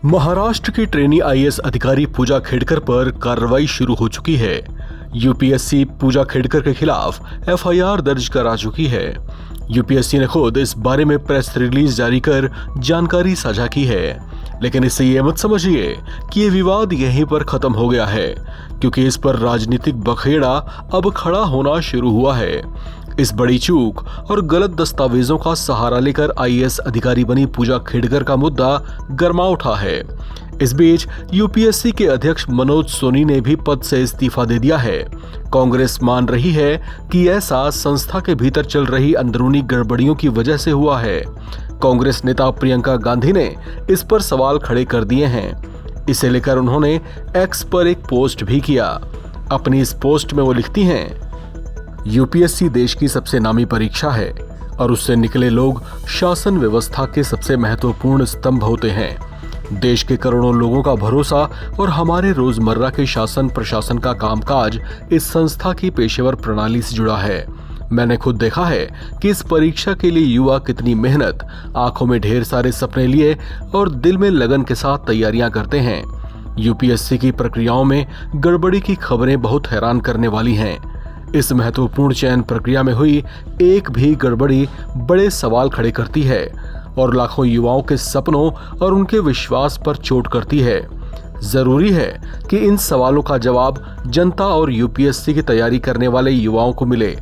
महाराष्ट्र की trainee IAS अधिकारी पूजा खेड़कर पर कार्रवाई शुरू हो चुकी है। यूपीएससी पूजा खेड़कर के खिलाफ एफआईआर दर्ज करा चुकी है। यूपीएससी ने खुद इस बारे में प्रेस रिलीज जारी कर जानकारी साझा की है, लेकिन इससे ये मत समझिए कि ये विवाद यहीं पर खत्म हो गया है, क्योंकि इस पर राजनीतिक बखेड़ा अब खड़ा होना शुरू हुआ है। इस बड़ी चूक और गलत दस्तावेजों का सहारा लेकर आईएएस अधिकारी बनी पूजा खेड़कर का मुद्दा गर्मा उठा है। इस बीच यूपीएससी के अध्यक्ष मनोज सोनी ने भी पद से इस्तीफा दे दिया है। कांग्रेस मान रही है कि ऐसा संस्था के भीतर चल रही अंदरूनी गड़बड़ियों की वजह से हुआ है। कांग्रेस नेता प्रियंका गांधी ने इस पर सवाल खड़े कर दिए हैं। इसे लेकर उन्होंने एक्स पर एक पोस्ट भी किया। अपनी इस पोस्ट में वो लिखती हैं, यूपीएससी देश की सबसे नामी परीक्षा है और उससे निकले लोग शासन व्यवस्था के सबसे महत्वपूर्ण स्तंभ होते हैं। देश के करोड़ों लोगों का भरोसा और हमारे रोजमर्रा के शासन प्रशासन का कामकाज इस संस्था की पेशेवर प्रणाली से जुड़ा है। मैंने खुद देखा है कि इस परीक्षा के लिए युवा कितनी मेहनत, आंखों में ढेर सारे सपने लिए और दिल में लगन के साथ तैयारियां करते हैं। यूपीएससी की प्रक्रियाओं में गड़बड़ी की खबरें बहुत हैरान करने वाली हैं। इस महत्वपूर्ण चयन प्रक्रिया में हुई एक भी गड़बड़ी बड़े सवाल खड़े करती है और लाखों युवाओं के सपनों और उनके विश्वास पर चोट करती है। जरूरी है कि इन सवालों का जवाब जनता और यूपीएससी की तैयारी करने वाले युवाओं को मिले।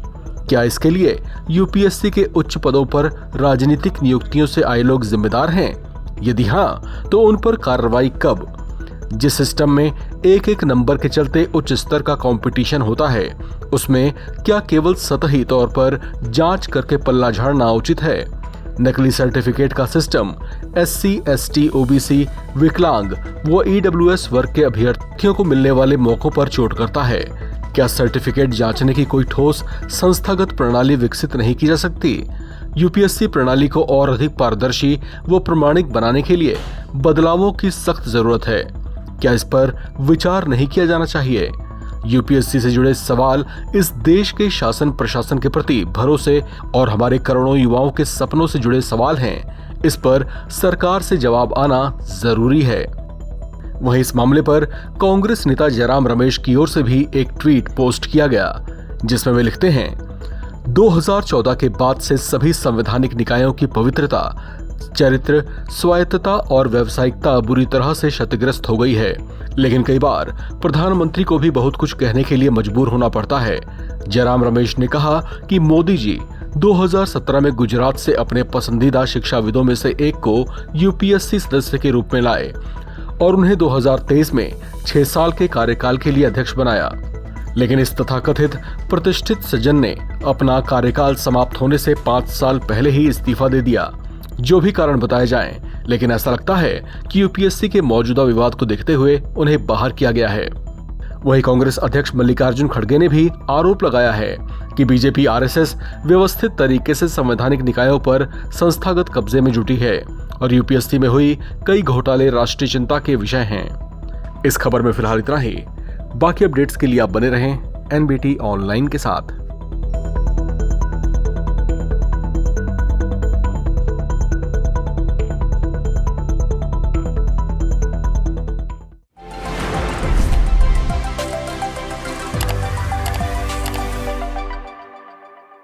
क्या इसके लिए यूपीएससी के उच्च पदों पर राजनीतिक नियुक्तियों से आए लोग जिम्मेदार हैं? यदि हाँ, तो उन पर कार्रवाई कब? जिस सिस्टम में एक एक नंबर के चलते उच्च स्तर का कंपटीशन होता है, उसमें क्या केवल सतही तौर पर जांच करके पल्ला झाड़ना उचित है? नकली सर्टिफिकेट का सिस्टम एससी, एसटी, ओबीसी, विकलांग व ईडब्ल्यूएस वर्ग के अभ्यर्थियों को मिलने वाले मौकों पर चोट करता है। क्या सर्टिफिकेट जांचने की कोई ठोस संस्थागत प्रणाली विकसित नहीं की जा सकती? यूपीएससी प्रणाली को और अधिक पारदर्शी व प्रमाणिक बनाने के लिए बदलावों की सख्त जरूरत है। क्या इस पर विचार नहीं किया जाना चाहिए? यूपीएससी से जुड़े सवाल इस देश के शासन प्रशासन के प्रति भरोसे और हमारे करोड़ों युवाओं के सपनों से जुड़े सवाल हैं। इस पर सरकार से जवाब आना जरूरी है। वहीं इस मामले पर कांग्रेस नेता जयराम रमेश की ओर से भी एक ट्वीट पोस्ट किया गया, जिसमें वे लिखते हैं, 2014 के बाद से सभी संवैधानिक निकायों की पवित्रता, चरित्र, स्वायत्तता और व्यावसायिकता बुरी तरह से क्षतिग्रस्त हो गई है। लेकिन कई बार प्रधानमंत्री को भी बहुत कुछ कहने के लिए मजबूर होना पड़ता है। जयराम रमेश ने कहा कि मोदी जी 2017 में गुजरात से अपने पसंदीदा शिक्षाविदों में से एक को यूपीएससी सदस्य के रूप में लाए और उन्हें 2023 में 6 साल के कार्यकाल के लिए अध्यक्ष बनाया। लेकिन इस तथाकथित प्रतिष्ठित सज्जन ने अपना कार्यकाल समाप्त होने से 5 साल पहले ही इस्तीफा दे दिया। जो भी कारण बताए जाएं, लेकिन ऐसा लगता है कि यूपीएससी के मौजूदा विवाद को देखते हुए उन्हें बाहर किया गया है। वहीं कांग्रेस अध्यक्ष मल्लिकार्जुन खड़गे ने भी आरोप लगाया है कि बीजेपी आरएसएस व्यवस्थित तरीके से संवैधानिक निकायों पर संस्थागत कब्जे में जुटी है और यूपीएससी में हुई कई घोटाले राष्ट्रीय चिंता के विषय हैं। इस खबर में फिलहाल इतना ही। बाकी अपडेट्स के लिए आप बने रहें एनबीटी ऑनलाइन के साथ।